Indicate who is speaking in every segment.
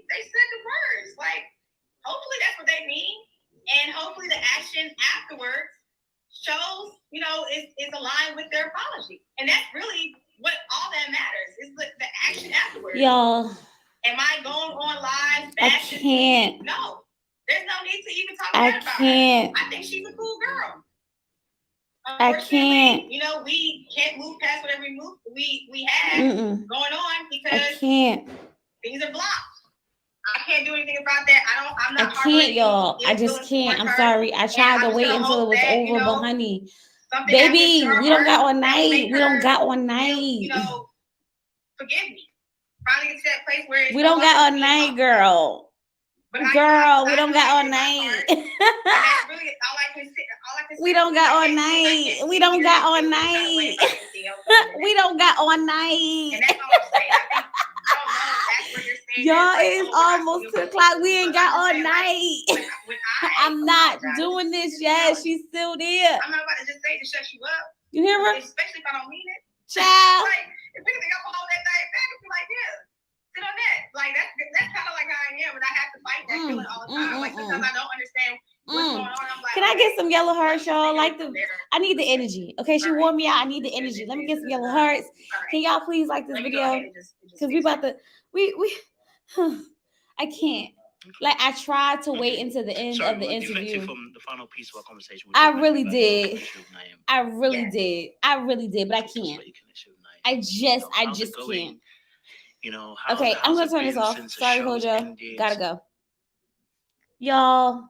Speaker 1: they said the words. Like, hopefully that's what they mean. And hopefully the action afterwards shows, is aligned with their apology. And that's really what all that matters is the action afterwards.
Speaker 2: Y'all.
Speaker 1: Am I going on live?
Speaker 2: I can't.
Speaker 1: No. There's no need to even talk bad about her. I think she's a cool girl.
Speaker 2: I can't.
Speaker 1: We can't move past whatever we have going on because things are blocked. I can't do anything about that. I'm not.
Speaker 2: I can't, y'all. I just can't. I'm sorry. I tried to wait until it was over, but honey, baby, we don't got all night. We don't got all night.
Speaker 1: Forgive me. Finally get to that place where
Speaker 2: we don't got all night, girl. Girl, we don't got all night. We don't got all night. We don't got all night. We don't got all night. Y'all, it's almost 2:00. We ain't got all night. I'm not doing this yet. She's still there.
Speaker 1: I'm not about to just say to shut you up.
Speaker 2: You hear her?
Speaker 1: Especially if I don't mean it.
Speaker 2: Child.
Speaker 1: Like, if people think I'm gonna hold that thing back, I'll be like, yeah, sit on that. Like that's kind of like how I am, and I have to fight that feeling all the time. Like sometimes I don't understand what's going on. I'm like,
Speaker 2: can I get some yellow hearts, y'all? I need the energy. Okay, she wore me out. I need the energy. Let me get some yellow hearts. Can y'all please like this video? Because we about to I can't. Like, I tried to wait until the end of the interview.
Speaker 3: From the final piece of our conversation,
Speaker 2: I really did. I really did, but I can't. I just can't. Okay, I'm gonna turn this off. Sorry, Hojo. Gotta go. Y'all.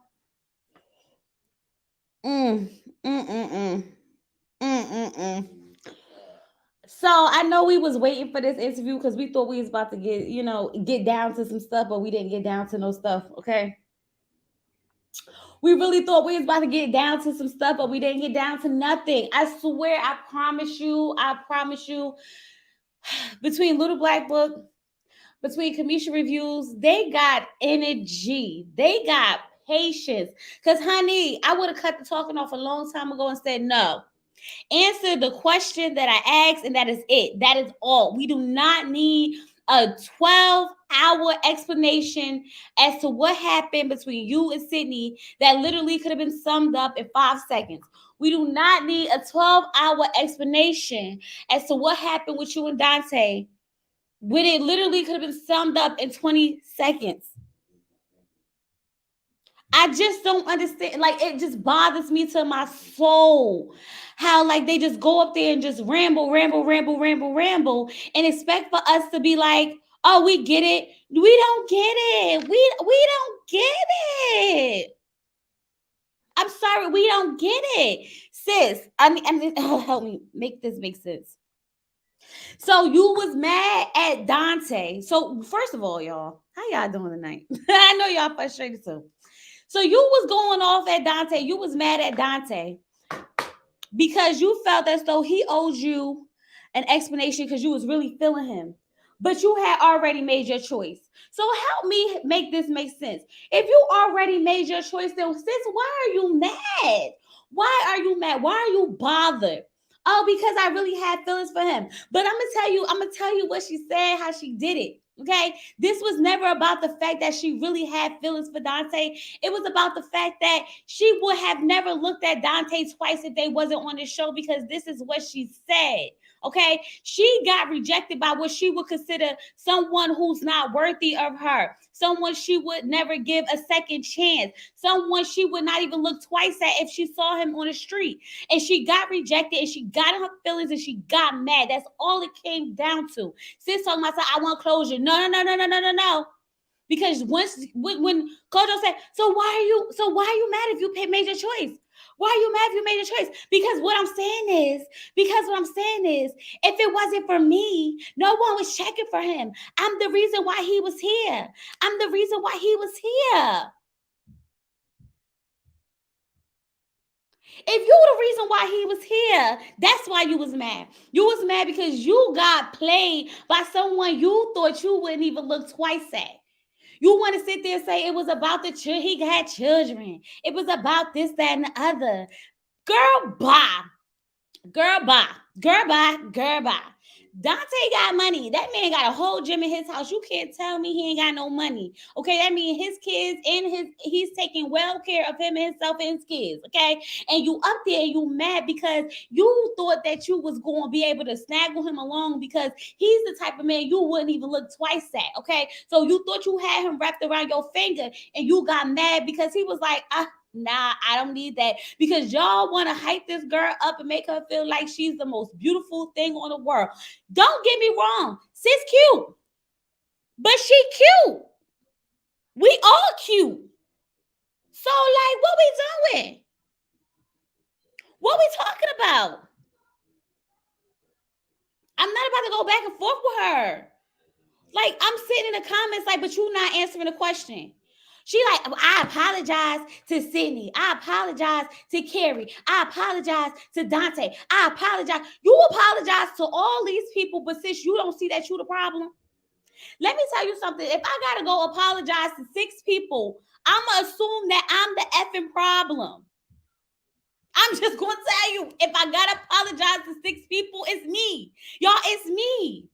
Speaker 2: So I know we was waiting for this interview because we thought we was about to get down to some stuff, but we didn't get down to no stuff. Okay. We really thought we was about to get down to some stuff, but we didn't get down to nothing. I swear, I promise you. Between Little Black Book, between Kamisha Reviews, they got energy. They got patience. Because, honey, I would have cut the talking off a long time ago and said no. Answer the question that I asked, and that is it. That is all. We do not need a 12-hour explanation as to what happened between you and Sydney that literally could have been summed up in 5 seconds. We do not need a 12-hour explanation as to what happened with you and Dante when it literally could have been summed up in 20 seconds. I just don't understand. Like, it just bothers me to my soul how, like, they just go up there and just ramble and expect for us to be like, oh, we get it. We don't get it. We don't get it. I'm sorry, we don't get it. Sis, I mean, help me make this make sense. So you was mad at Dante. So first of all, y'all, how y'all doing tonight? I know y'all frustrated too. So you was going off at Dante. You was mad at Dante because you felt as though he owed you an explanation because you was really feeling him. But you had already made your choice. So help me make this make sense. If you already made your choice, then sis, why are you mad? Why are you mad? Why are you bothered? Oh, because I really had feelings for him. But I'm gonna tell you what she said, how she did it. Okay, this was never about the fact that she really had feelings for Dante. It was about the fact that she would have never looked at Dante twice if they wasn't on the show, because this is what she said. Okay, she got rejected by what she would consider someone who's not worthy of her, someone she would never give a second chance, someone she would not even look twice at if she saw him on the street. And she got rejected, and she got in her feelings, and she got mad. That's all it came down to. Sis talking about, I want closure. No. Because when Kojo said, so why are you mad if you made your choice? Why are you mad if you made a choice? Because what I'm saying is, if it wasn't for me, no one was checking for him. I'm the reason why he was here. If you were the reason why he was here, that's why you was mad. You was mad because you got played by someone you thought you wouldn't even look twice at. You want to sit there and say it was about he had children. It was about this, that, and the other. Girl, bye. Dante got money. That man got a whole gym in his house. You can't tell me he ain't got no money. Okay, that means his kids and he's taking well care of him and himself and his kids. Okay, and you up there, you mad because you thought that you was going to be able to snaggle him along because he's the type of man you wouldn't even look twice at. Okay, so you thought you had him wrapped around your finger, and you got mad because he was like, nah, I don't need that, because y'all want to hype this girl up and make her feel like she's the most beautiful thing on the world. Don't get me wrong, sis cute, but she cute. We all cute. So like, what we doing? What we talking about? I'm not about to go back and forth with her. Like, I'm sitting in the comments like, but you not answering the question. She like, I apologize to Sydney. I apologize to Carrie. I apologize to Dante. I apologize. You apologize to all these people, but since you don't see that you the problem, let me tell you something. If I gotta go apologize to 6 people, I'm gonna assume that I'm the effing problem. I'm just gonna tell you, if I gotta apologize to 6 people, it's me. Y'all, it's me.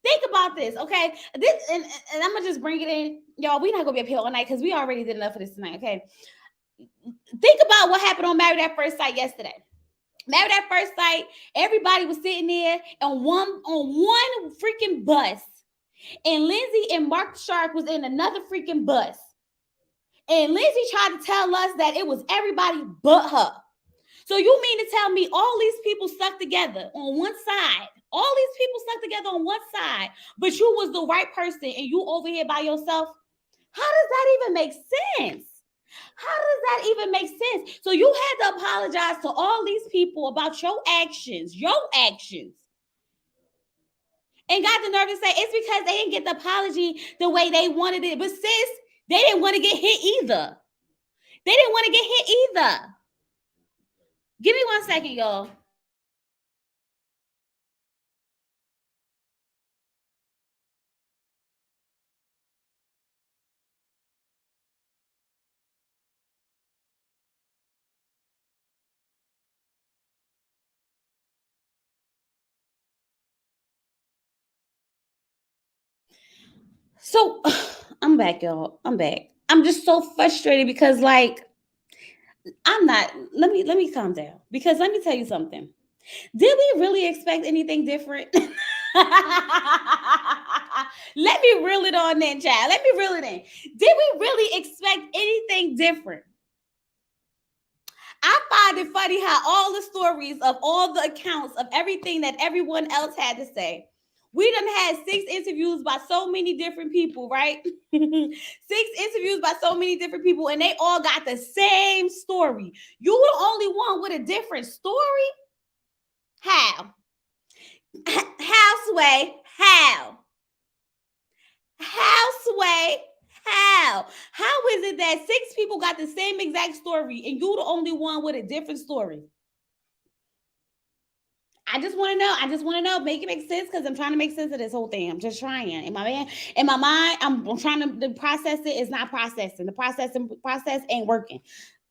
Speaker 2: Think about this, okay? This and I'm gonna just bring it in. Y'all, we're not gonna be up here all night because we already did enough of this tonight, okay? Think about what happened on Married at First Sight yesterday. Married at First Sight, everybody was sitting there on one freaking bus. And Lindsay and Mark Shark was in another freaking bus. And Lindsay tried to tell us that it was everybody but her. So you mean to tell me all these people stuck together on one side? All these people stuck together on one side, but you was the right person and you over here by yourself? How does that even make sense? How does that even make sense? So you had to apologize to all these people about your actions, and got the nerve to say it's because they didn't get the apology the way they wanted it. But sis, they didn't want to get hit either. They didn't want to get hit either. Give me 1 second, y'all. So I'm back, y'all. I'm back. I'm just so frustrated because like I'm not let me calm down, because let me tell you something. Did we really expect anything different? Let me reel it on then, child. Let me reel it in. Did we really expect anything different? I find it funny how all the stories of all the accounts of everything that everyone else had to say. We done had 6 interviews by so many different people, right? 6 interviews by so many different people, and they all got the same story. You were the only one with a different story? How? How, Sway? How? How, Sway? How? How is it that 6 people got the same exact story and you the only one with a different story? I just want to know. I just want to know. Make it make sense, because I'm trying to make sense of this whole thing. I'm just trying. In my mind, I'm trying to process it. It's not processing. The process ain't working.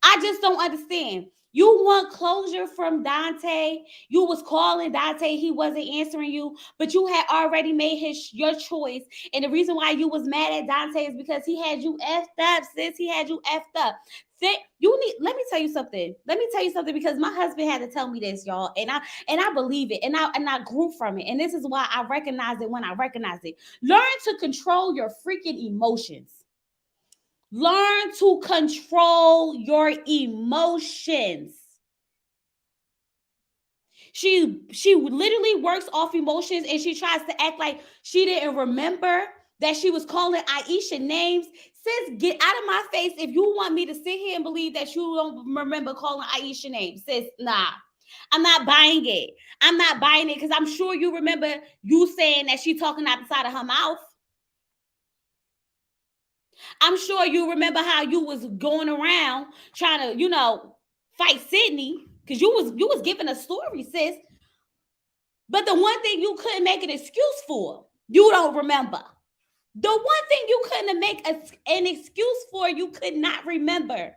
Speaker 2: I just don't understand. You want closure from Dante. You was calling Dante. He wasn't answering you, but you had already made your choice. And the reason why you was mad at Dante is because he had you effed up, sis. He had you effed up. Let me tell you something. Because my husband had to tell me this, y'all. And I believe it. And I grew from it. And this is why I recognize it when I recognize it. Learn to control your freaking emotions. Learn to control your emotions. She literally works off emotions, and she tries to act like she didn't remember that she was calling Aisha names. Sis, get out of my face if you want me to sit here and believe that you don't remember calling Aisha names. Sis, nah. I'm not buying it. I'm not buying it, because I'm sure you remember you saying that she talking out the side of her mouth. I'm sure you remember how you was going around trying to, fight Sydney, because you was giving a story, sis. But the one thing you couldn't make an excuse for, you don't remember. The one thing you couldn't make an excuse for, you could not remember.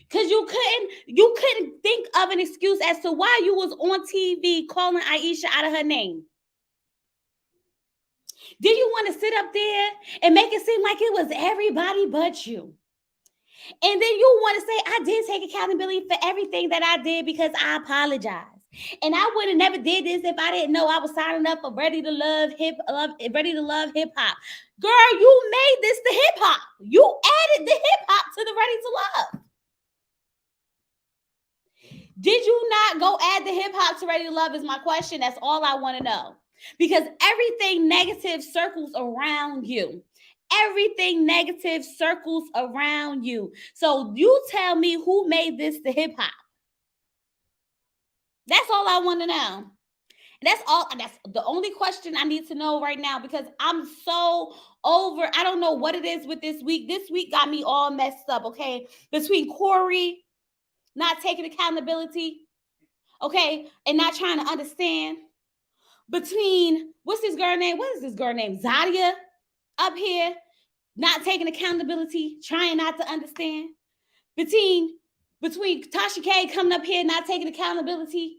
Speaker 2: Because you couldn't think of an excuse as to why you was on TV calling Aisha out of her name. Did you want to sit up there and make it seem like it was everybody but you? And then you want to say, I did take accountability for everything that I did because I apologize. And I would have never did this if I didn't know I was signing up for Ready to Love Hip Hop. Girl, you made this the hip hop. You added the hip hop to the Ready to Love. Did you not go add the hip hop to Ready to Love is my question. That's all I want to know. Because everything negative circles around you. Everything negative circles around you. So you tell me who made this the hip hop. That's all I want to know. That's the only question I need to know right now, because I'm so over. I don't know what it is with this week. This week got me all messed up, okay? Between Corey not taking accountability, okay, and not trying to understand. Between, what's this girl name? What is this girl name? Zadia up here, not taking accountability, trying not to understand. Between Tasha K coming up here, not taking accountability,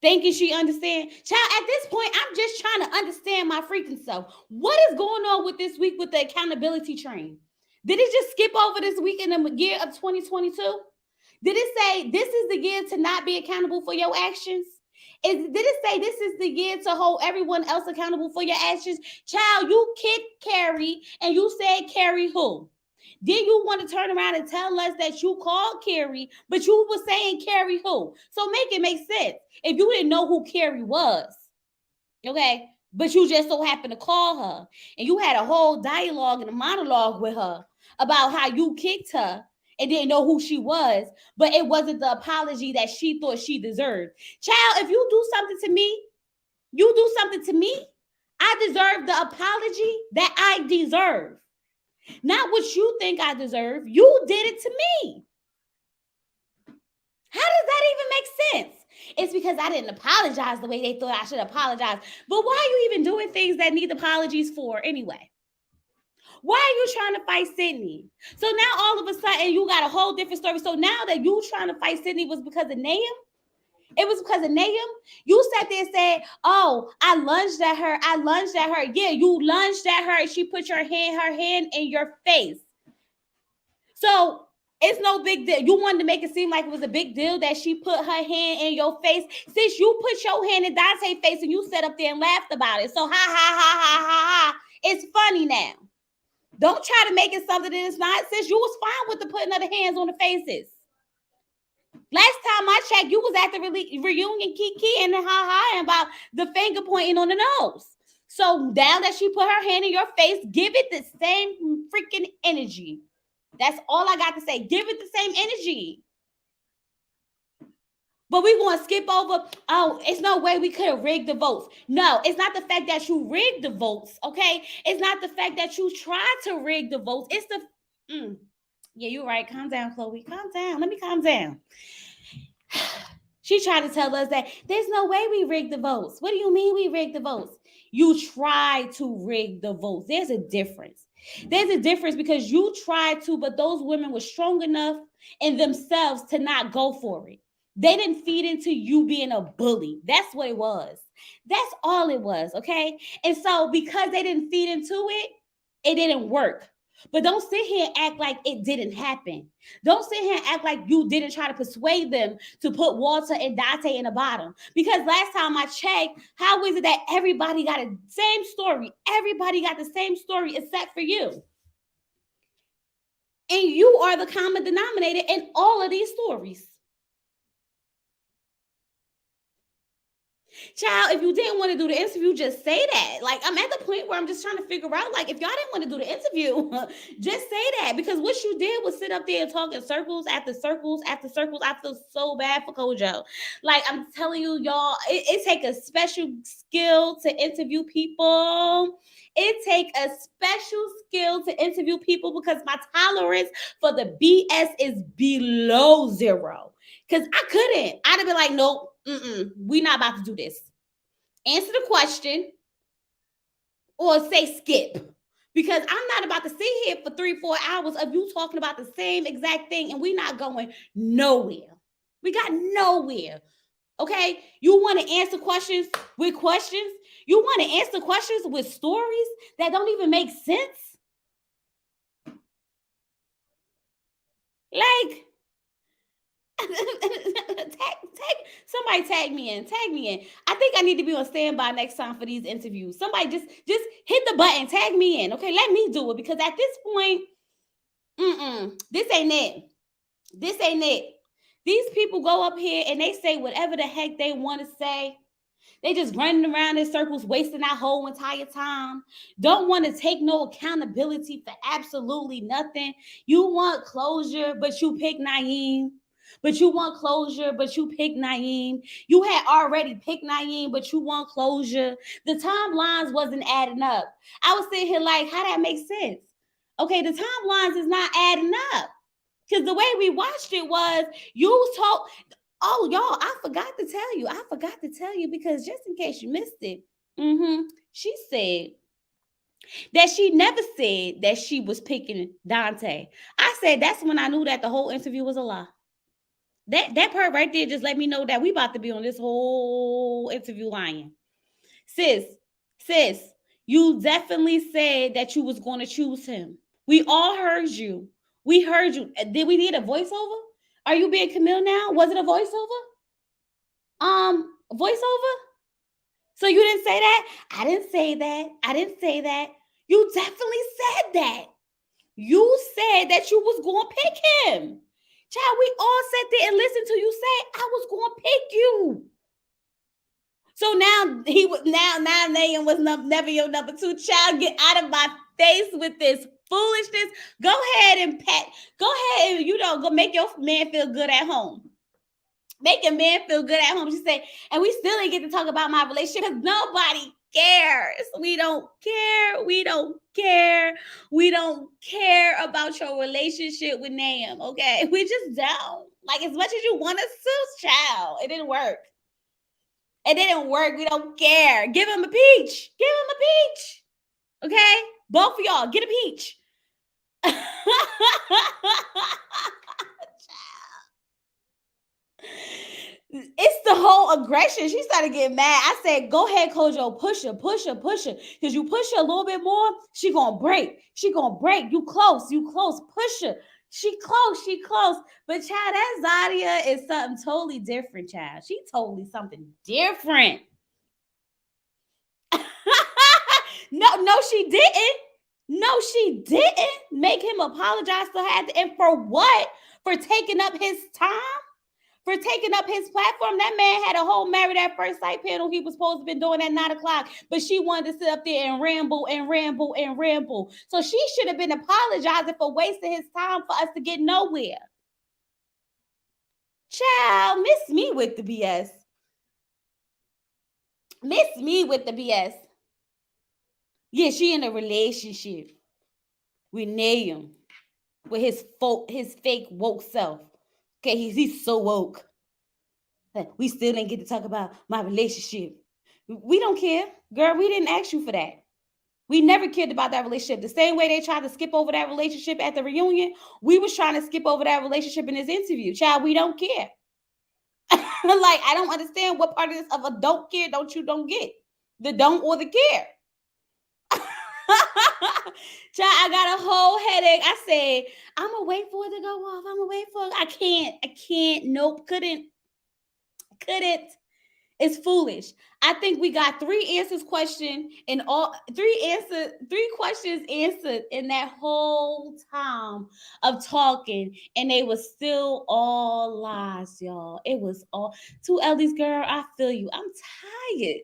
Speaker 2: thinking she understand. Child, at this point, I'm just trying to understand my freaking self. What is going on with this week with the accountability train? Did it just skip over this week in the year of 2022? Did it say this is the year to not be accountable for your actions? Did it say this is the year to hold everyone else accountable for your actions? Child, you kicked Carrie and you said Carrie who? Then you want to turn around and tell us that you called Carrie, but you were saying Carrie who? So make it make sense. If you didn't know who Carrie was, okay, but you just so happened to call her and you had a whole dialogue and a monologue with her about how you kicked her and didn't know who she was, but it wasn't the apology that she thought she deserved. Child, if you do something to me, I deserve the apology that I deserve. Not what you think I deserve. You did it to me. How does that even make sense? It's because I didn't apologize the way they thought I should apologize. But why are you even doing things that need apologies for anyway? Why are you trying to fight Sydney? So now all of a sudden you got a whole different story. So now that you trying to fight Sydney was because of Nahum? It was because of Nahum? You sat there and said, oh, I lunged at her. Yeah, you lunged at her and she put her hand in your face. So it's no big deal. You wanted to make it seem like it was a big deal that she put her hand in your face. Since you put your hand in Dante's face and you sat up there and laughed about it. So ha, ha, ha, ha, ha, ha. It's funny now. Don't try to make it something that it's not. Since you was fine with the putting of the hands on the faces. Last time I checked, you was at the reunion kiki and ha-ha about the finger pointing on the nose. So now that she put her hand in your face, give it the same freaking energy. That's all I got to say. Give it the same energy. But we're going to skip over, oh, it's no way we could have rigged the votes. No, it's not the fact that you rigged the votes, okay? It's not the fact that you tried to rig the votes. It's the, yeah, you're right. Calm down, Chloe. Calm down. Let me calm down. She tried to tell us that there's no way we rigged the votes. What do you mean we rigged the votes? You tried to rig the votes. There's a difference. There's a difference because you tried to, but those women were strong enough in themselves to not go for it. They didn't feed into you being a bully. That's what it was. That's all it was, okay? And so because they didn't feed into it, it didn't work. But don't sit here and act like it didn't happen. Don't sit here and act like you didn't try to persuade them to put Walter and Dante in the bottom. Because last time I checked, how is it that everybody got the same story? Everybody got the same story except for you. And you are the common denominator in all of these stories. Child, if you didn't want to do the interview, just say that. Like, I'm at the point where I'm just trying to figure out, like, if y'all didn't want to do the interview, just say that. Because what you did was sit up there and talk in circles after circles after circles. I feel so bad for Kojo. Like, I'm telling you, y'all, it takes a special skill to interview people. It takes a special skill to interview people because my tolerance for the BS is below zero. Because I couldn't. I'd have been like, nope. We're not about to do this. Answer the question or say skip. Because I'm not about to sit here for 3-4 hours of you talking about the same exact thing and we're not going nowhere. We got nowhere. Okay? You want to answer questions with questions? You want to answer questions with stories that don't even make sense? Like, somebody tag me in. Tag me in. I think I need to be on standby next time for these interviews. Somebody just hit the button, tag me in. Okay, let me do it because at this point, this ain't it. This ain't it. These people go up here and they say whatever the heck they want to say. They just running around in circles, wasting our whole entire time. Don't want to take no accountability for absolutely nothing. You want closure, but you pick Naeem. But you want closure, but you pick Naeem. You had already picked Naeem, but you want closure. The timelines wasn't adding up. I was sitting here like, how that makes sense? Okay, the timelines is not adding up. Because the way we watched it was you told, oh, y'all, I forgot to tell you because just in case you missed it, she said that she never said that she was picking Dante. I said that's when I knew that the whole interview was a lie. That part right there just let me know that we about to be on this whole interview lying. Sis, you definitely said that you was going to choose him. We all heard you. We heard you. Did we need a voiceover? Are you being Camille now? Was it a voiceover? Voiceover? So you didn't say that? I didn't say that. You definitely said that. You said that you was going to pick him. Child, we all sat there and listened to you say, I was going to pick you. So now now Naeem was never your number 2. Child, get out of my face with this foolishness. Go ahead and go make your man feel good at home. Make your man feel good at home. She said, and we still ain't get to talk about my relationship because nobody cares. We don't care. We don't care about your relationship with Naeem, okay? We just don't. Like, as much as you want us to, child, it didn't work. We don't care. Give him a peach. Okay? Both of y'all, get a peach. It's the whole aggression. She started getting mad. I said, go ahead, Kojo, push her. Because you push her a little bit more, she gonna break. You close, push her. She close. But child, that Zadia is something totally different, child. She totally something different. No, she didn't. Make him apologize to her. And for what? For taking up his time? For taking up his platform? That man had a whole Married at First Sight panel he was supposed to be doing at 9:00, but she wanted to sit up there and ramble. So she should have been apologizing for wasting his time for us to get nowhere. Child, miss me with the BS. Yeah, she in a relationship with Naeem, with his fake woke self. Okay, he's so woke. We still didn't get to talk about my relationship. We don't care. Girl, we didn't ask you for that. We never cared about that relationship. The same way they tried to skip over that relationship at the reunion, we was trying to skip over that relationship in this interview. Child, we don't care. Like, I don't understand what part of this of a don't care, don't get. The don't or the care. Child, I got a whole headache. I said, I'm gonna wait for it to go off. I can't. Nope, couldn't. It's foolish. I think we got 3 questions answered in that whole time of talking, and they were still all lies, y'all. It was all to Ellie's girl. I feel you. I'm tired.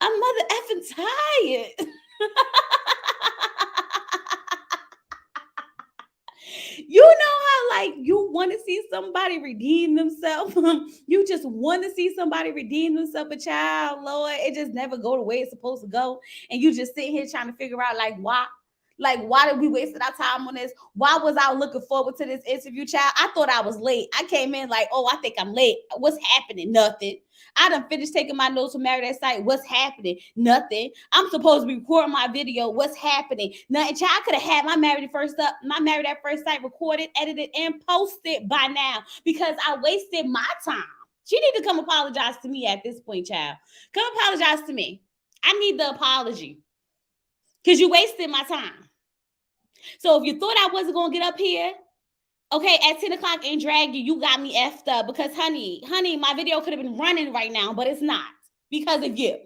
Speaker 2: I'm mother effing tired. You know how, like, you want to see somebody redeem themselves. You just want to see somebody redeem themselves, but child, Lord, it just never go the way it's supposed to go. And you just sitting here trying to figure out, like, why? Like, why did we waste our time on this? Why was I looking forward to this interview, child? I thought I was late. I came in like, oh, I think I'm late. What's happening? Nothing. I done finished taking my notes from Married at Sight. What's happening? Nothing. I'm supposed to be recording my video. What's happening? Nothing. Child, I could have had my Married at First Sight recorded, edited, and posted by now because I wasted my time. She need to come apologize to me at this point, child. Come apologize to me. I need the apology because you wasted my time. So if you thought I wasn't going to get up here, okay, at 10 o'clock and drag you, you got me effed up because, honey, my video could have been running right now, but it's not because of you.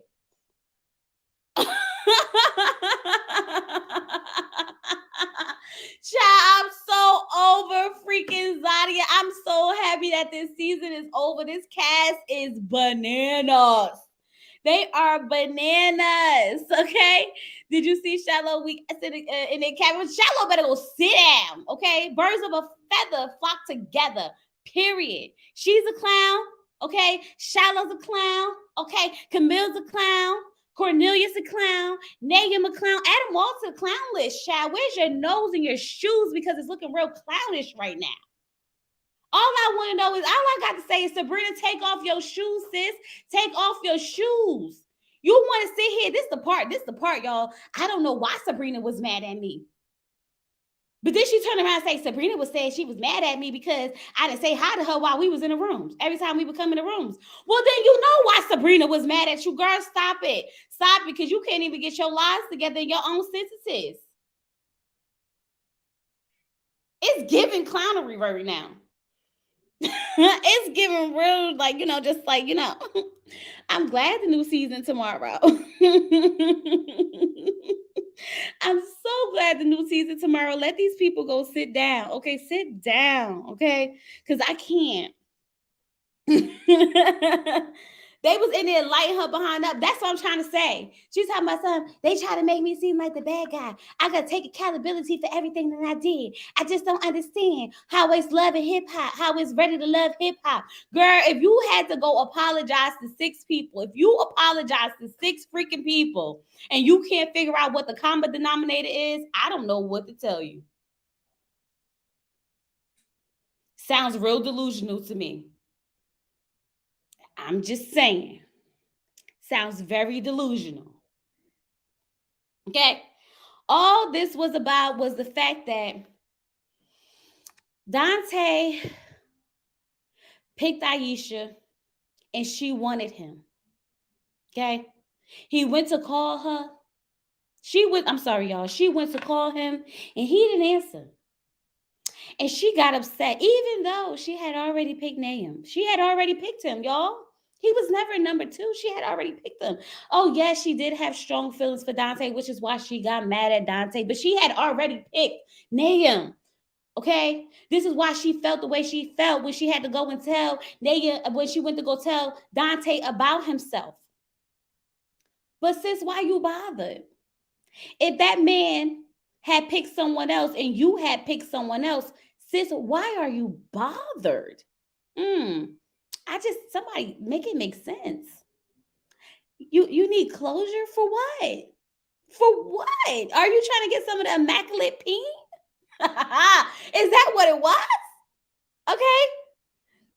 Speaker 2: Child, I'm so over freaking Zadia. I'm so happy that this season is over. This cast is bananas. They are bananas. Okay. Did you see Shallow? We said in the cabin. Shallow better go sit down. Okay. Birds of a feather flock together. Period. She's a clown. Okay. Shallow's a clown. Okay. Camille's a clown. Cornelius a clown, Nahum a clown, add them all to the clown list, child. Where's your nose and your shoes? Because it's looking real clownish right now. All I want to know is, all I got to say is, Sabrina, take off your shoes, sis. Take off your shoes. You want to sit here. This the part, y'all. I don't know why Sabrina was mad at me. But then she turned around and say, Sabrina was saying she was mad at me because I didn't say hi to her while we was in the rooms. Every time we would come in the rooms. Well, then you know why Sabrina was mad at you, girl. Stop it. Stop it, because you can't even get your lives together in your own sentences. It's giving clownery right now. It's giving real, like, just like, I'm glad the new season tomorrow. I'm so glad the new season tomorrow. Let these people go sit down. Okay, sit down. Okay, because I can't. They was in there lighting her behind up. That's what I'm trying to say. She's talking about something. They try to make me seem like the bad guy. I got to take accountability for everything that I did. I just don't understand how it's loving hip hop, how it's ready to love hip hop. Girl, if you had to go apologize to 6 people, if you apologize to 6 freaking people and you can't figure out what the common denominator is, I don't know what to tell you. Sounds real delusional to me. I'm just saying. Sounds very delusional. Okay? All this was about was the fact that Dante picked Aisha and she wanted him. Okay? He went to call her. She went to call him and he didn't answer. And she got upset, even though she had already picked Nahum. She had already picked him, y'all. He was never number 2. She had already picked him. Oh, yes, she did have strong feelings for Dante, which is why she got mad at Dante. But she had already picked Nahum. Okay? This is why she felt the way she felt when she had to go and tell Nahum, when she went to go tell Dante about himself. But sis, why you bothered? If that man had picked someone else and you had picked someone else, sis, why are you bothered? Somebody make it make sense. You need closure for what? For what? Are you trying to get some of the immaculate peen? Is that what it was? Okay.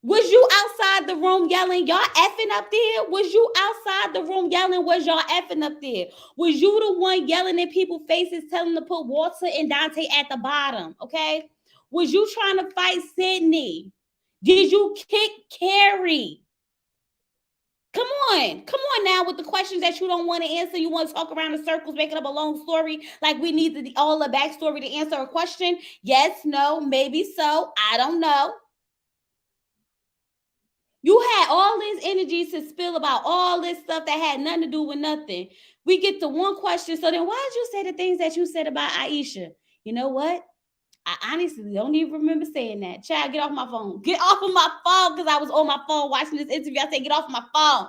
Speaker 2: Was you outside the room yelling, y'all effing up there? Was you outside the room yelling, was y'all effing up there? Was you the one yelling in people's faces, telling them to put Walter and Dante at the bottom? Okay. Was you trying to fight Sydney? Did you kick Carrie? Come on now with the questions that you don't want to answer. You want to talk around in circles, making up a long story like we need all the backstory to answer a question. Yes, no, maybe so. I don't know. You had all these energies to spill about all this stuff that had nothing to do with nothing. We get to one question. So then why did you say the things that you said about Aisha? You know what? I honestly don't even remember saying that. Child, get off my phone. Get off of my phone, because I was on my phone watching this interview. I said, get off of my phone.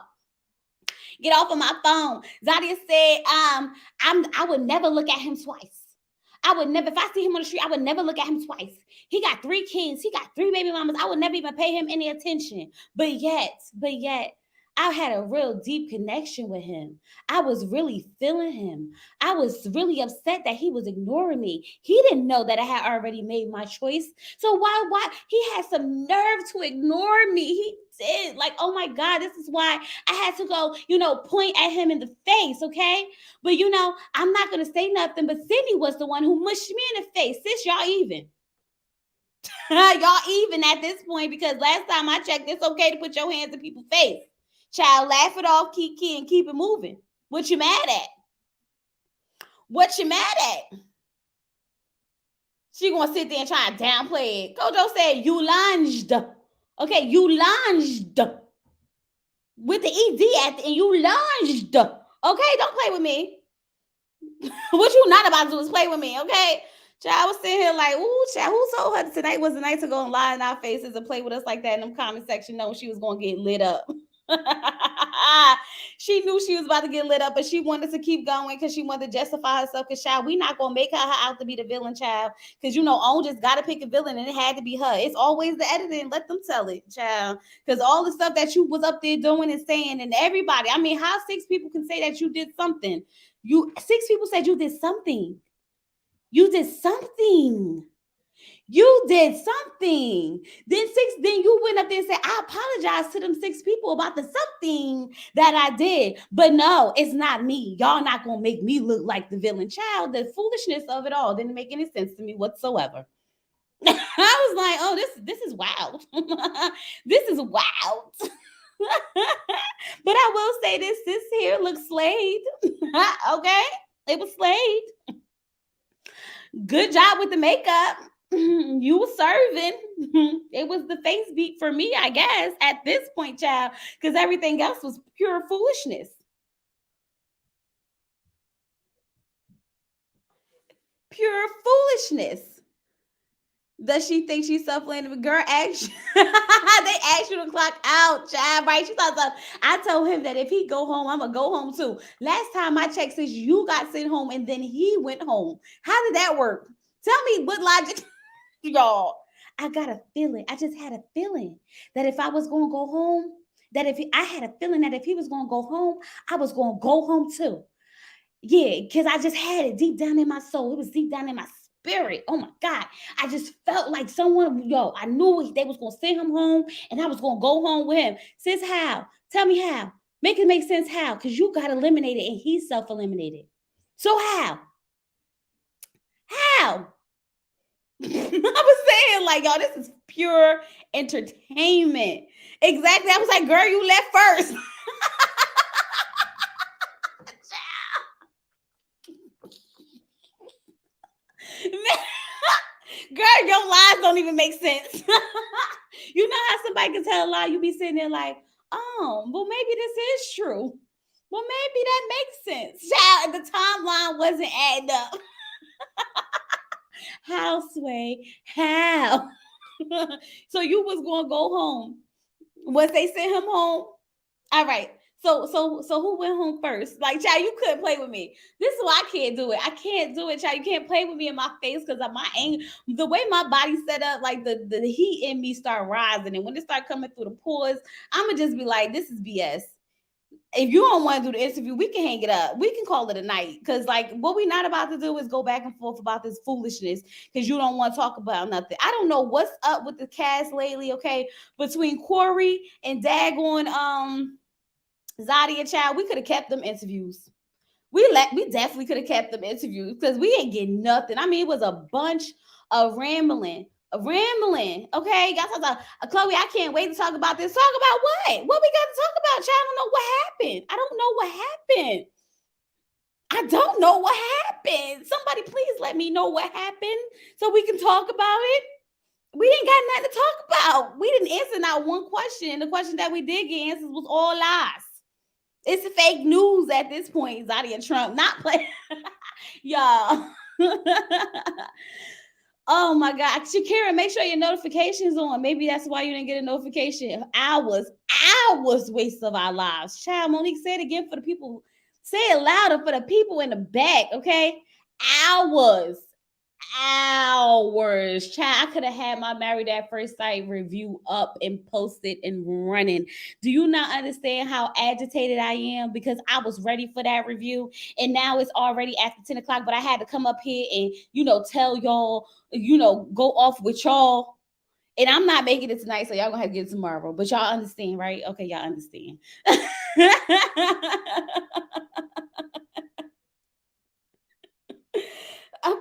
Speaker 2: Get off of my phone. Zadia said, I would never look at him twice. I would never, if I see him on the street, I would never look at him twice. He got 3 kids. He got 3 baby mamas. I would never even pay him any attention. But yet, I had a real deep connection with him. I was really feeling him. I was really upset that he was ignoring me. He didn't know that I had already made my choice. So why? He had some nerve to ignore me. He did. Like, oh my God, this is why I had to go, point at him in the face, okay? But, I'm not going to say nothing, but Sydney was the one who mushed me in the face. Sis, y'all even. Y'all even at this point, because last time I checked, it's okay to put your hands in people's face. Child, laugh it off, Kiki, and keep it moving. What you mad at? What you mad at? She gonna sit there and try to downplay it. Kojo said you lunged. Okay, you lunged with the ED at the end. You lunged. Okay, don't play with me. What you not about to do is play with me, okay? Child was sitting here like, ooh, child, who told her tonight was the night to go and lie in our faces and play with us like that in them comment section, knowing she was going to get lit up. She knew she was about to get lit up, but she wanted to keep going because she wanted to justify herself. Because, child, we not going to make her out to be the villain, child. Because, you know, On just got to pick a villain, and it had to be her. It's always the editing. Let them tell it, child. Because all the stuff that you was up there doing and saying, and everybody, I mean, how 6 people can say that you did something? 6 people said you did something. You did something. You did something. Then you went up there and said, I apologize to them 6 people about the something that I did. But no, it's not me. Y'all not gonna make me look like the villain. Child, the foolishness of it all didn't make any sense to me whatsoever. I was like, oh, this is wild. This is wild. But I will say this here looks slayed. Okay, it was slayed. Good job with the makeup. You were serving. It was the face beat for me, I guess, at this point, child, because everything else was pure foolishness. Pure foolishness. Does she think she's self-landing? Girl, ask they asked you to clock out, child, right? She thought that. I told him that if he go home, I'm gonna go home too. Last time I checked, since you got sent home and then he went home. How did that work? Tell me what logic, y'all. I got a feeling. I just had a feeling that if I was gonna go home, I had a feeling that if he was gonna go home, I was gonna go home too. Yeah, because I just had it deep down in my soul. It was deep down in my spirit. Oh my God. I just felt like someone, I knew they was going to send him home and I was going to go home with him. Sis, how? Tell me how. Make it make sense how? Because you got eliminated and he's self-eliminated. So how? How? I was saying, like, y'all, this is pure entertainment. Exactly. I was like, girl, you left first. Girl, your lies don't even make sense. You know how somebody can tell a lie, you be sitting there like, oh, well, maybe this is true. Well, maybe that makes sense. Child, the timeline wasn't adding up. How, Sway? How? So you was gonna go home. Once they sent him home? All right. So who went home first? Like, child, you couldn't play with me. This is why I can't do it. I can't do it, child. You can't play with me in my face because of my anger. The way my body set up, like the heat in me start rising. And when it start coming through the pores, I'ma just be like, this is BS. If you don't want to do the interview, we can hang it up. We can call it a night. Because, like, what we're not about to do is go back and forth about this foolishness because you don't want to talk about nothing. I don't know what's up with the cast lately, okay? Between Corey and daggone Zadia, child, we could have kept them interviews. We definitely could have kept them interviews because we ain't getting nothing. I mean, it was a bunch of rambling. Okay, y'all talk about Chloe. I can't wait to talk about this. Talk about what? What we got to talk about? Child, I don't know what happened. I don't know what happened. Somebody please let me know what happened so we can talk about it. We ain't got nothing to talk about. We didn't answer not one question. The question that we did get answers was all lies. It's fake news at this point. Zadia Trump not playing. Y'all. Oh my God. Shakira, make sure your notifications on. Maybe that's why you didn't get a notification. Hours waste of our lives. Child, Monique, say it again for the people. Say it louder for the people in the back, okay? Hours. Child, I could have had my Married at First Sight review up and posted and running. Do you not understand how agitated I am? Because I was ready for that review and now it's already after 10 o'clock, but I had to come up here and, tell y'all, go off with y'all. And I'm not making it tonight, so y'all gonna have to get it tomorrow. But y'all understand, right? Okay, y'all understand.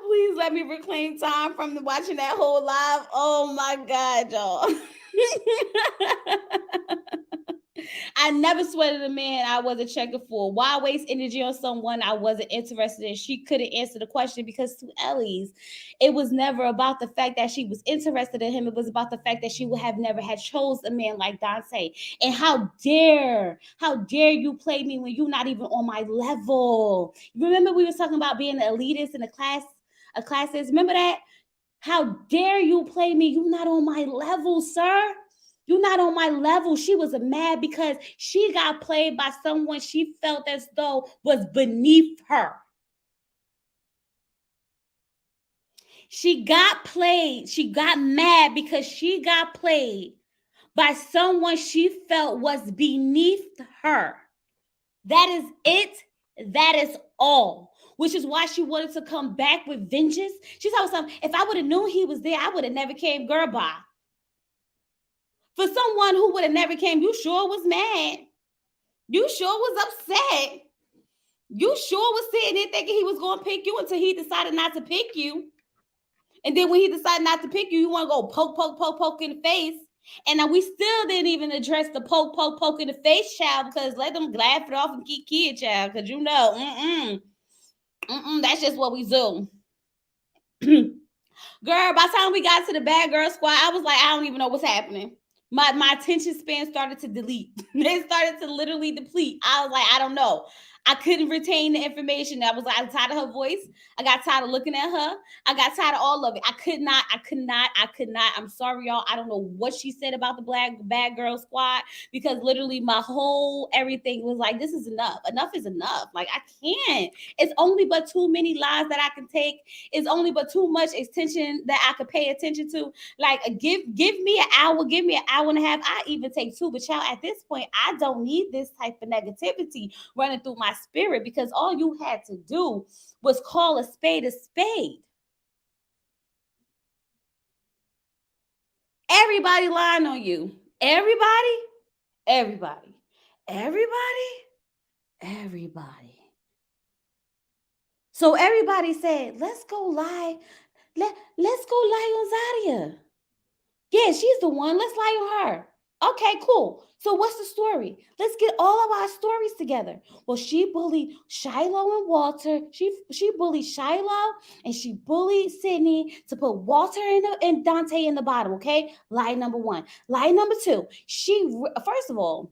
Speaker 2: Please let me reclaim time from watching that whole live. Oh my God, y'all. I never sweated a man I wasn't checking for. Why waste energy on someone I wasn't interested in? She couldn't answer the question because to Ellie's, it was never about the fact that she was interested in him. It was about the fact that she would have never had chose a man like Dante. And how dare you play me when you're not even on my level? Remember we was talking about being the elitist in a classes. Remember that? How dare you play me? You're not on my level, sir. You're not on my level. She was mad because she got played by someone she felt as though was beneath her. She got played. She got mad because she got played by someone she felt was beneath her. That is it. That is all. Which is why she wanted to come back with vengeance. She told something. If I would have known he was there, I would have never came girl by. For someone who would have never came, you sure was mad. You sure was upset. You sure was sitting there thinking he was going to pick you until he decided not to pick you. And then when he decided not to pick you, you want to go poke in the face. And now we still didn't even address the poke in the face, child, because let them laugh it off and keep kid, child, because you know, that's just what we do. Girl, by the time we got to the bad girl squad, I was like, I don't even know what's happening. My attention span started to delete. It started to literally deplete. I was like, I don't know. I couldn't retain the information. I was tired of her voice. I got tired of looking at her. I got tired of all of it. I could not. I'm sorry, y'all. I don't know what she said about the bad girl squad because literally my whole everything was like, this is enough. Enough is enough. Like, I can't. It's only but too many lies that I can take. It's only but too much attention that I could pay attention to. Like, give me an hour. Give me an hour and a half. I even take two. But y'all, at this point, I don't need this type of negativity running through my spirit because all you had to do was call a spade a spade. Everybody lying on you. Everybody. So everybody said, let's go lie. Let's go lie on Zadia. Yeah, she's the one. Let's lie on her. Okay, cool. So what's the story? Let's get all of our stories together. Well, she bullied Shiloh and Walter. She bullied Shiloh and she bullied Sydney to put Walter and Dante in the bottom. Okay, lie number one. Lie number two. First of all,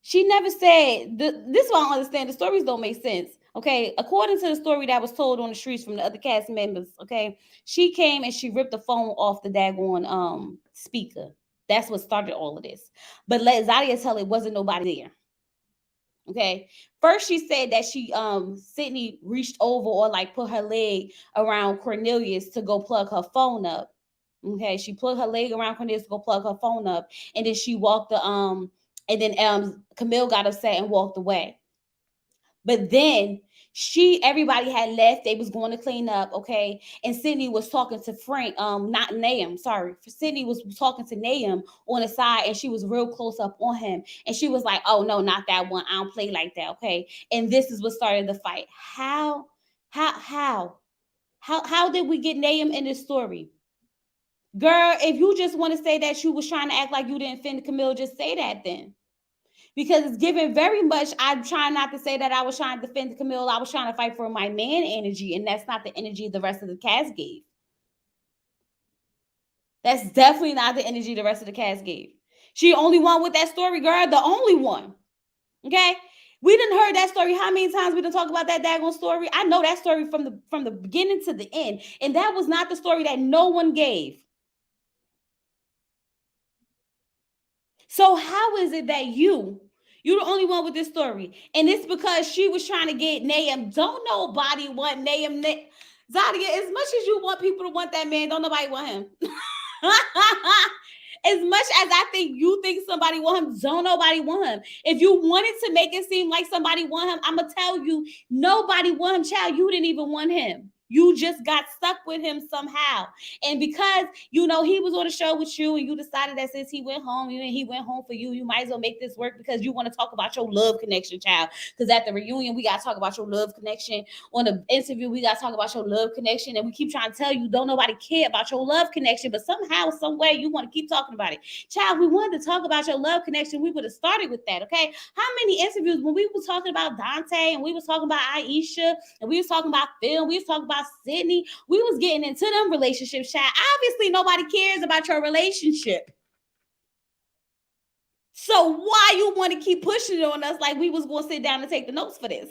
Speaker 2: she never said this. Is what I don't understand. The stories don't make sense. Okay, according to the story that was told on the streets from the other cast members. Okay, she came and she ripped the phone off the daggone speaker. That's what started all of this. But let Zadia tell it wasn't nobody there. Okay. First, she said that Sydney reached over or like put her leg around Cornelius to go plug her phone up. Okay, she put her leg around Cornelius to go plug her phone up, and then she walked Camille got upset and walked away. But then everybody had left. They was going to clean up, okay? And Sydney was talking to Frank, not Nahum, sorry. Sydney was talking to Nahum on the side, and she was real close up on him. And she was like, oh, no, not that one. I don't play like that, okay? And this is what started the fight. How did we get Nahum in this story? Girl, if you just want to say that you was trying to act like you didn't offend Camille, just say that then. Because it's given very much, I'm trying not to say that I was trying to defend Camille. I was trying to fight for my man energy, and that's not the energy the rest of the cast gave. That's definitely not the energy the rest of the cast gave. She only one with that story, girl. The only one. Okay? We didn't heard that story. How many times we didn't talk about that daggone story? I know that story from the beginning to the end. And that was not the story that no one gave. So how is it that you're the only one with this story? And it's because she was trying to get Nahum. Don't nobody want Nahum. Zadia, as much as you want people to want that man, don't nobody want him. As much as I think you think somebody want him, don't nobody want him. If you wanted to make it seem like somebody want him, I'm going to tell you, nobody want him, child. You didn't even want him. You just got stuck with him somehow. And because, he was on the show with you and you decided that since he went home, he went home for you, you might as well make this work because you want to talk about your love connection, child. Because at the reunion, we got to talk about your love connection. On the interview, we got to talk about your love connection. And we keep trying to tell you, don't nobody care about your love connection. But somehow, some way, you want to keep talking about it. Child, we wanted to talk about your love connection. We would have started with that, okay? How many interviews when we were talking about Dante and we was talking about Aisha and we was talking about Phil, we was talking about Sydney, we was getting into them relationships, child. Obviously, nobody cares about your relationship. So why you want to keep pushing it on us like we was going to sit down and take the notes for this?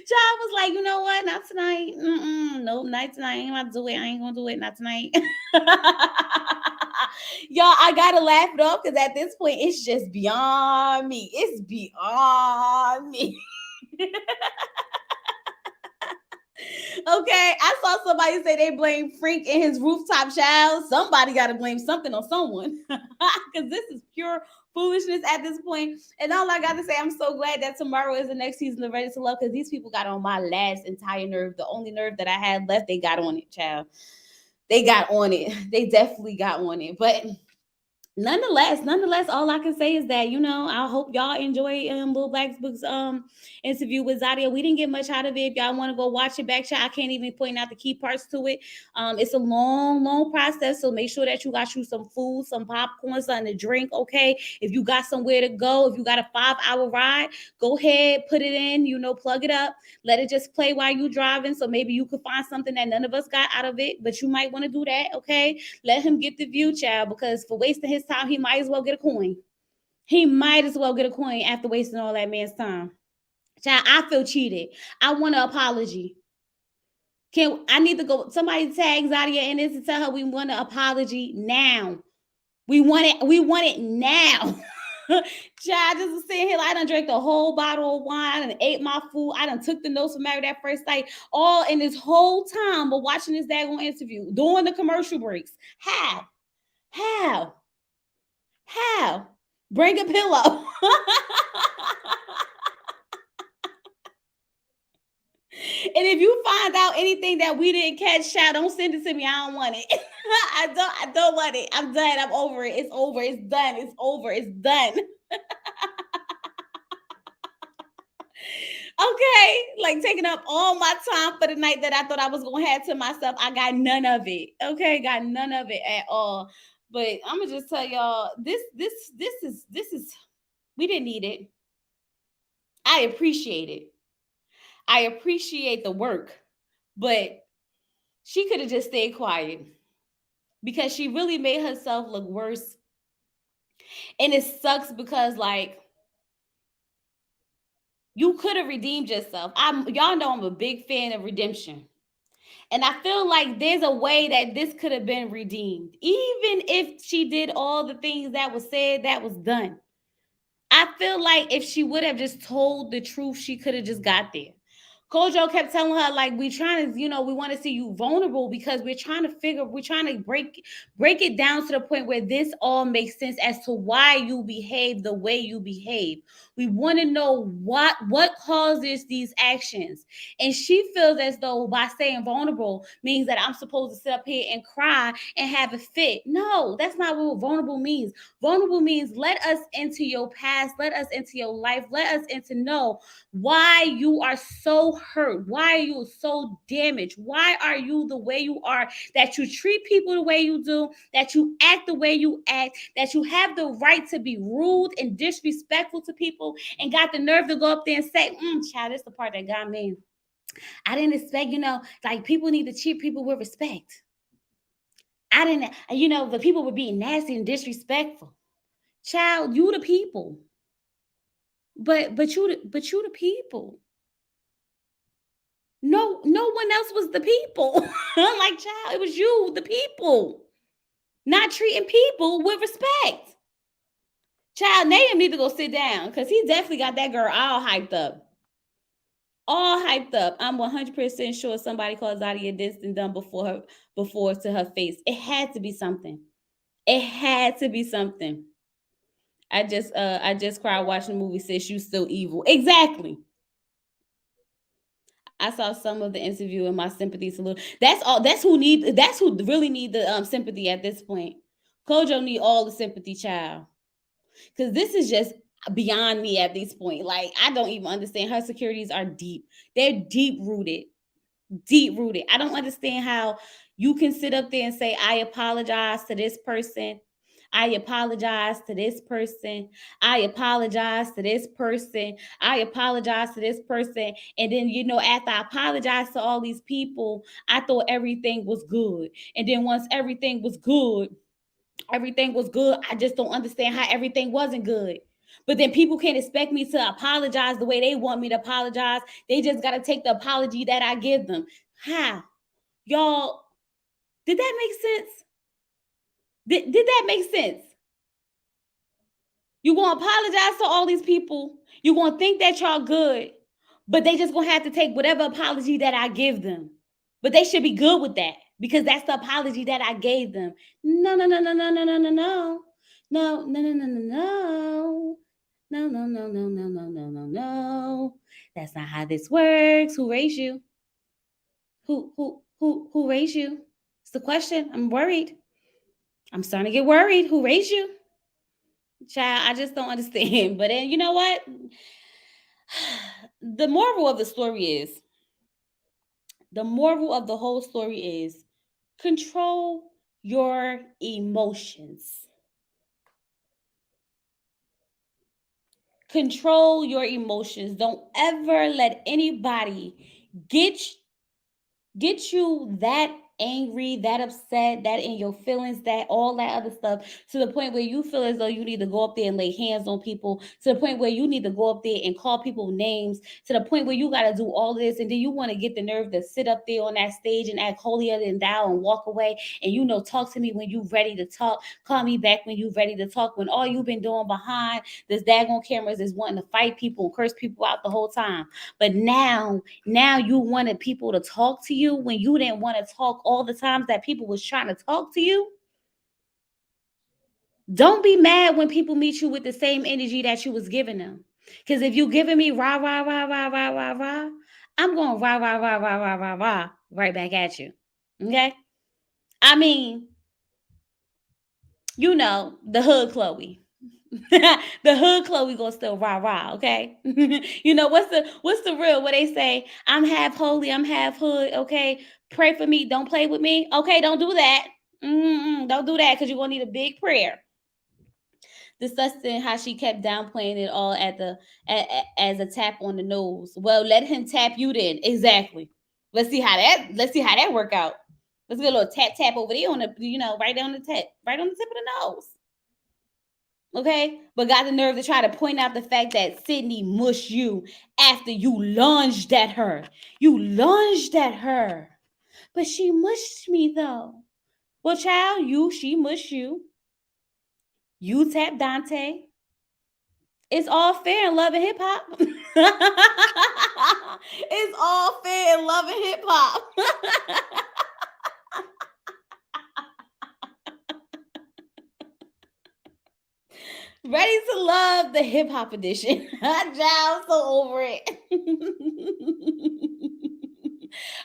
Speaker 2: Child was like, you know what? Not tonight. Nope, not tonight. I ain't about to do it. I ain't gonna do it. Not tonight. Y'all, I gotta laugh it off because at this point, it's just beyond me. It's beyond me. Okay, I saw somebody say they blame Frank and his rooftop child. Somebody got to blame something on someone because this is pure foolishness at this point. And all I got to say, I'm so glad that tomorrow is the next season of Ready to Love because these people got on my last entire nerve. The only nerve that I had left, they got on it, child. They got on it. They definitely got on it. But nonetheless, all I can say is that, I hope y'all enjoy Lil Black's Book's interview with Zadia. We didn't get much out of it. If y'all want to go watch it back, child, I can't even point out the key parts to it. It's a long process, so make sure that you got you some food, some popcorn, something to drink, okay? If you got somewhere to go, if you got a 5-hour ride, go ahead, put it in, plug it up, let it just play while you driving, so maybe you could find something that none of us got out of it, but you might want to do that, okay? Let him get the view, child, because for wasting his time, he might as well get a coin. He might as well get a coin after wasting all that man's time. Child, I feel cheated. I want an apology. I need to go, somebody tag Zadia in this and tell her we want an apology now. We want it now. Child, just was sitting here, I done drank the whole bottle of wine and ate my food. I done took the notes from Married at First Sight, all in this whole time, but watching this daggone interview, during the commercial breaks. How? Bring a pillow. And if you find out anything that we didn't catch, child, don't send it to me. I don't want it. I don't want it. I'm done. I'm over it. It's over. It's done. It's over. It's done. Okay, like taking up all my time for the night that I thought I was gonna have to myself. I got none of it. Okay, got none of it at all. But I'm gonna just tell y'all, this is we didn't need it. I appreciate it. I appreciate the work, but she could have just stayed quiet because she really made herself look worse. And it sucks because, like, you could have redeemed yourself. Y'all know I'm a big fan of redemption. And I feel like there's a way that this could have been redeemed. Even if she did all the things that was said, that was done. I feel like if she would have just told the truth, she could have just got there. Kojo kept telling her, like, we trying to, we want to see you vulnerable because we're trying to break it down to the point where this all makes sense as to why you behave the way you behave. We want to know what causes these actions. And she feels as though by staying vulnerable means that I'm supposed to sit up here and cry and have a fit. No, that's not what vulnerable means. Vulnerable means let us into your past, let us into your life, let us into know why you are so hurt, why are you so damaged, why are you the way you are, that you treat people the way you do, that you act the way you act, that you have the right to be rude and disrespectful to people and got the nerve to go up there and say, child, that's the part that got me. I didn't expect, like people need to treat people with respect. I didn't, the people were being nasty and disrespectful. Child, you the people. But you the people. No one else was the people. Like, child, it was you, the people. Not treating people with respect. Child, Nahum need to go sit down because he definitely got that girl all hyped up. All hyped up. I'm 100% sure somebody called Zadia this and done before to her face. It had to be something. It had to be something. I just cried watching the movie. Says you still evil. Exactly. I saw some of the interview and my sympathy salute. That's all. That's who need. That's who really need the sympathy at this point. Kojo need all the sympathy, child, because this is just beyond me at this point. Like I don't even understand. Her securities are deep. They're deep rooted. Deep rooted. I don't understand how you can sit up there and say, I apologize to this person. I apologize to this person. I apologize to this person. I apologize to this person. And then, after I apologized to all these people, I thought everything was good. And then once everything was good. I just don't understand how everything wasn't good. But then people can't expect me to apologize the way they want me to apologize. They just got to take the apology that I give them. How? Y'all, did that make sense? Did that make sense? You gonna apologize to all these people. You gonna think that y'all good, but they just gonna have to take whatever apology that I give them. But they should be good with that because that's the apology that I gave them. No, no, no, no, no, no, no, no, no. No, no, no, no, no, no. No, no, no, no, no, no, no, no, no. That's not how this works. Who raised you? Who raised you? It's the question. I'm worried. I'm starting to get worried. Who raised you? Child, I just don't understand. But then you know what? The moral of the story is the moral of the whole story is control your emotions. Control your emotions. Don't ever let anybody get you that angry, that upset, that in your feelings, that all that other stuff, to the point where you feel as though you need to go up there and lay hands on people, to the point where you need to go up there and call people names, to the point where you got to do all this, and then you want to get the nerve to sit up there on that stage and act holier than thou and walk away, and talk to me when you ready to talk, call me back when you ready to talk, when all you've been doing behind this daggone cameras is wanting to fight people and curse people out the whole time. But now you wanted people to talk to you when you didn't want to talk all the times that people was trying to talk to you. Don't be mad when people meet you with the same energy that you was giving them. Because if you giving me rah, rah, rah, rah, rah, rah, rah, I'm going rah, rah, rah, rah, rah, rah, rah, right back at you. Okay? I mean, the hood Chloe. The hood Chloe gonna still rah rah, okay? What's the real where they say I'm half holy, I'm half hood, okay? Pray for me, don't play with me, okay? Don't do that. Don't do that because you're gonna need a big prayer. Discussing how she kept downplaying it all as a tap on the nose. Well, let him tap you then. Exactly. Let's see how that work out. Let's get a little tap tap over there on the right on the tip of the nose. Okay, but got the nerve to try to point out the fact that Sydney mushed you after you lunged at her. You lunged at her, but she mushed me though. Well, child, she mushed you. You tapped Dante. It's all fair in love and hip hop. It's all fair in love and hip hop. Ready to love the hip hop edition. I'm so over it.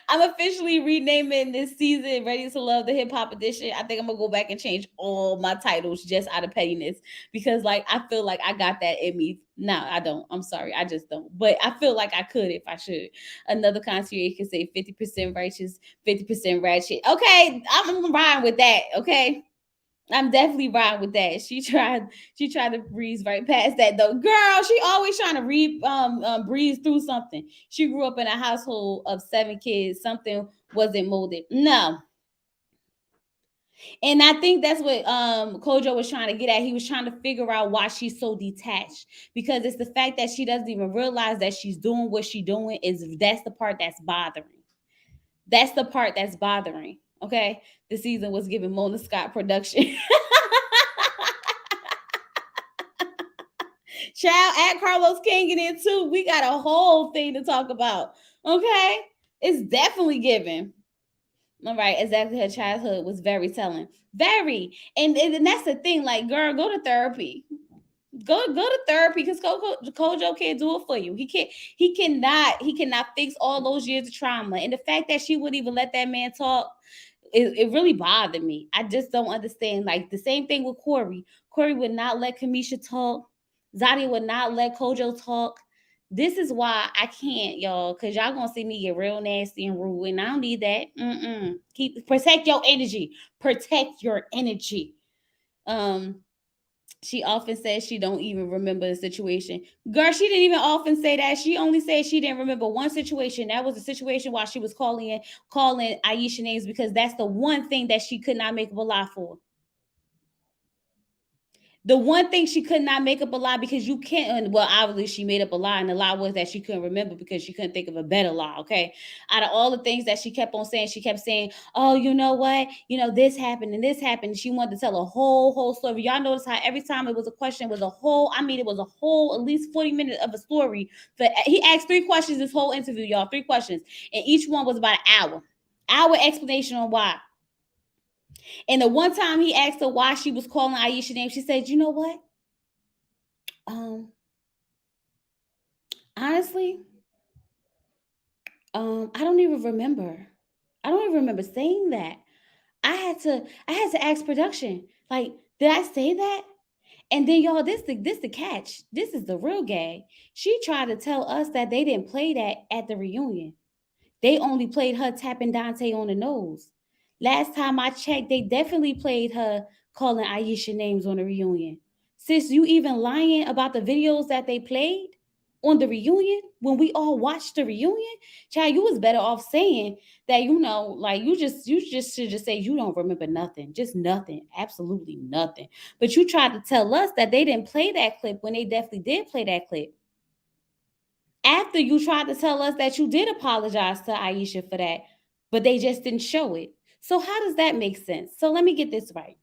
Speaker 2: I'm officially renaming this season Ready to Love the Hip Hop Edition. I think I'm gonna go back and change all my titles just out of pettiness because I feel like I got that in me. No, I don't. I'm sorry. I just don't. But I feel like I could if I should. Another concierge can say 50% righteous, 50% ratchet. Okay, I'm riding with that. Okay. I'm definitely riding with that. She tried to breeze right past that though. Girl, she always trying to breeze through something. She grew up in a household of 7 kids. Something wasn't molded. No. And I think that's what Kojo was trying to get at. He was trying to figure out why she's so detached. Because it's the fact that she doesn't even realize that she's doing what she's doing that's the part that's bothering. That's the part that's bothering. Okay. The season was given Mona Scott production. Child, add Carlos King in it too. We got a whole thing to talk about. Okay. It's definitely given. All right. Exactly. Her childhood was very telling. Very. And that's the thing. Like, girl, go to therapy. go to therapy because Kojo can't do it for you. He cannot fix all those years of trauma. And the fact that she would even let that man talk, it really bothered me. I just don't understand. Like the same thing with Corey. Corey would not let Kamisha talk. Zadia would not let Kojo talk. This is why I can't, y'all, because y'all gonna see me get real nasty and rude, and I don't need that. Protect your energy. Protect your energy. Um, she often says she don't even remember the situation. Girl, she didn't even often say that. She only said she didn't remember one situation. That was a situation while she was calling Aisha names because that's the one thing that she could not make up a lie for. The one thing she could not make up a lie because you can't. Well, obviously she made up a lie, and the lie was that she couldn't remember because she couldn't think of a better lie. Okay, out of all the things that she kept on saying, she kept saying, "Oh, you know what? You know this happened and this happened." She wanted to tell a whole story. Y'all notice how every time it was a question, it was a whole. I mean, it was a whole at least 40 minutes of a story. But he asked 3 questions this whole interview, y'all. 3 questions, and each one was about an hour explanation on why. And the one time he asked her why she was calling Aisha name, she said, "You know what? Um, honestly, I don't even remember. I don't even remember saying that. I had to ask production. Like, did I say that?" And then y'all, this the catch. This is the real gag. She tried to tell us that they didn't play that at the reunion. They only played her tapping Dante on the nose. Last time I checked, they definitely played her calling Aisha names on the reunion. Sis, you even lying about the videos that they played on the reunion when we all watched the reunion? Child, you was better off saying that, like you just should just say you don't remember nothing. Just nothing. Absolutely nothing. But you tried to tell us that they didn't play that clip when they definitely did play that clip after you tried to tell us that you did apologize to Aisha for that, but they just didn't show it. So how does that make sense? So let me get this right.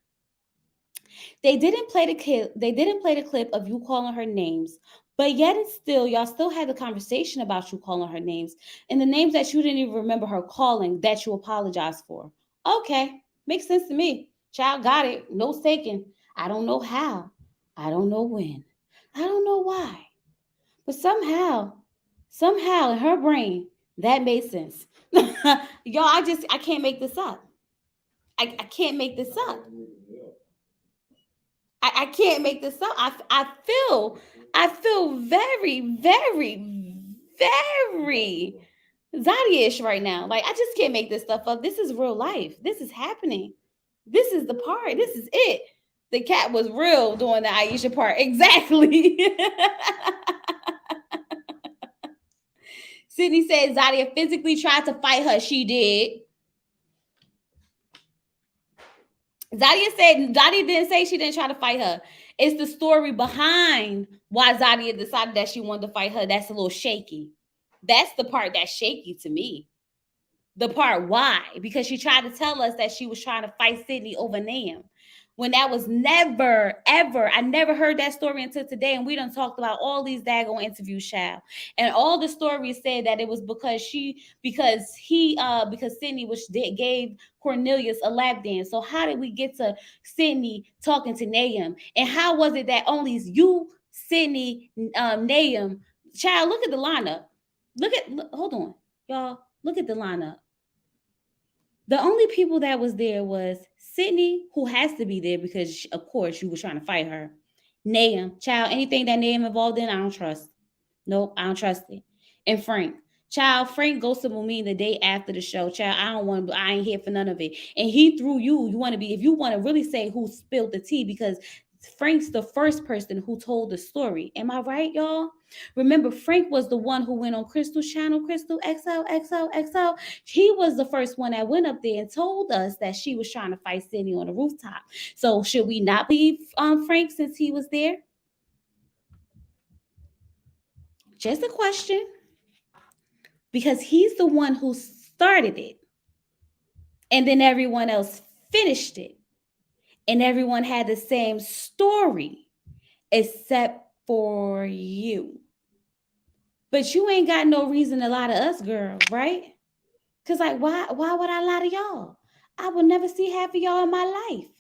Speaker 2: They didn't play the clip. They didn't play the clip of you calling her names, but yet it's still y'all still had the conversation about you calling her names and the names that you didn't even remember her calling that you apologized for. Okay, makes sense to me. Child got it. No taking. I don't know how. I don't know when. I don't know why. But somehow in her brain, that made sense. Y'all, I can't make this up. I can't make this up. I can't make this up. I feel very, very, very Zadia-ish right now. Like I just can't make this stuff up. This is real life. This is happening. This is the part. This is it. The cat was real during the Aisha part. Exactly. Sydney said Zadia physically tried to fight her. She did. Zadia didn't say she didn't try to fight her. It's the story behind why Zadia decided that she wanted to fight her. That's a little shaky. That's the part that's shaky to me. The part why, because she tried to tell us that she was trying to fight Sydney over Nam. When that was never, ever, I never heard that story until today. And we done talked about all these daggone interviews, child. And all the stories said that it was because Sydney gave Cornelius a lap dance. So how did we get to Sydney talking to Nahum? And how was it that only you, Sydney, Nahum, child, look at the lineup. Hold on, y'all. Look at the lineup. The only people that was there was Sydney, who has to be there because, of course, you were trying to fight her. Nahum, child, anything that Nahum involved in, I don't trust. Nope, I don't trust it. And Frank. Child, Frank goes to Mumin the day after the show. Child, I ain't here for none of it. And he threw you. If you want to really say who spilled the tea, because Frank's the first person who told the story. Am I right, y'all? Remember, Frank was the one who went on Crystal's channel, Crystal XOXOXO. He was the first one that went up there and told us that she was trying to fight Sydney on the rooftop. So should we not believe Frank since he was there? Just a question. Because he's the one who started it. And then everyone else finished it. And everyone had the same story except for you. But you ain't got no reason to lie to us, girl, right? Because, like, why would I lie to y'all? I would never see half of y'all in my life.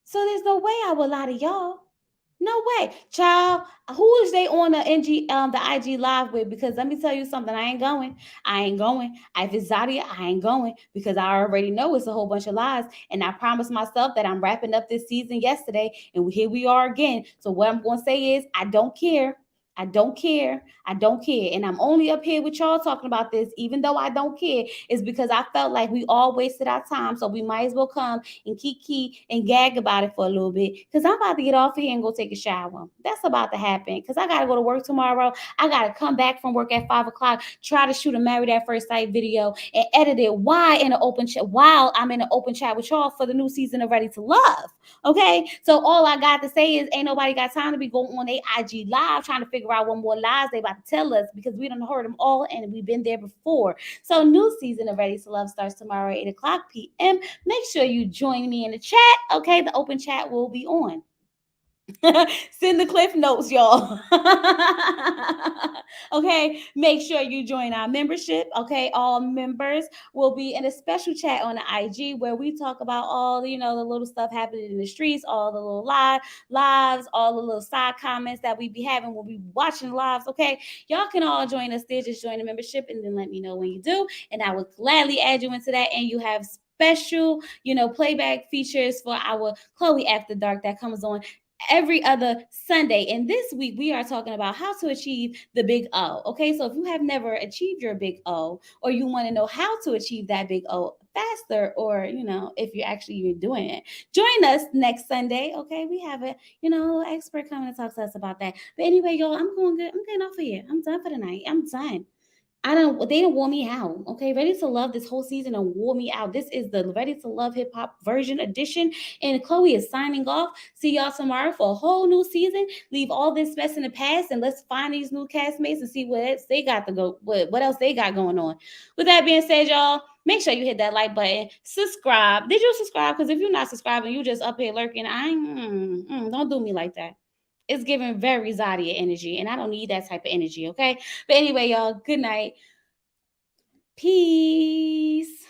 Speaker 2: So there's no way I would lie to y'all. No way, child. Who is they on the IG live with? Because let me tell you something, I ain't going. I ain't going. If it's Zadia, I ain't going because I already know it's a whole bunch of lies. And I promised myself that I'm wrapping up this season yesterday, and here we are again. So what I'm gonna say is, I don't care. I don't care. I don't care. And I'm only up here with y'all talking about this, even though I don't care, is because I felt like we all wasted our time. So we might as well come and kiki and gag about it for a little bit. Because I'm about to get off of here and go take a shower. That's about to happen. Because I got to go to work tomorrow. I got to come back from work at 5 o'clock, try to shoot a Married at First Sight video and edit it while I'm in an open chat with y'all for the new season of Ready to Love. Okay, so all I got to say is ain't nobody got time to be going on their IG live trying to figure out what more lies they about to tell us because we done heard them all and we've been there before. So new season of Ready to Love starts tomorrow at 8 o'clock p.m. Make sure you join me in the chat. Okay, the open chat will be on. Send the cliff notes, y'all. Okay, make sure you join our membership. Okay, all members will be in a special chat on the IG where we talk about all the little stuff happening in the streets, all the little lives, all the little side comments that we be having when we watching lives. Okay, y'all can all join us there. Just join the membership and then let me know when you do, and I will gladly add you into that. And you have special, playback features for our Chloe After Dark that comes on every other Sunday. And this week we are talking about how to achieve the big O. Okay, so if you have never achieved your big O, or you want to know how to achieve that big O faster, or if you're actually doing it, join us next Sunday. Okay, we have a expert coming to talk to us about that. But anyway, y'all, I'm going good. I'm getting off of here. I'm done for the night. I'm done. They don't wore me out. Okay, Ready to Love this whole season and wore me out. This is the Ready to Love hip hop version edition. And Chloe is signing off. See y'all tomorrow for a whole new season. Leave all this mess in the past and let's find these new castmates and see what else they got to go. What else they got going on. With that being said, y'all, make sure you hit that like button. Subscribe. Did you subscribe? Because if you're not subscribing, you just up here lurking. Don't do me like that. It's giving very Zadia energy, and I don't need that type of energy, okay? But anyway, y'all, good night. Peace.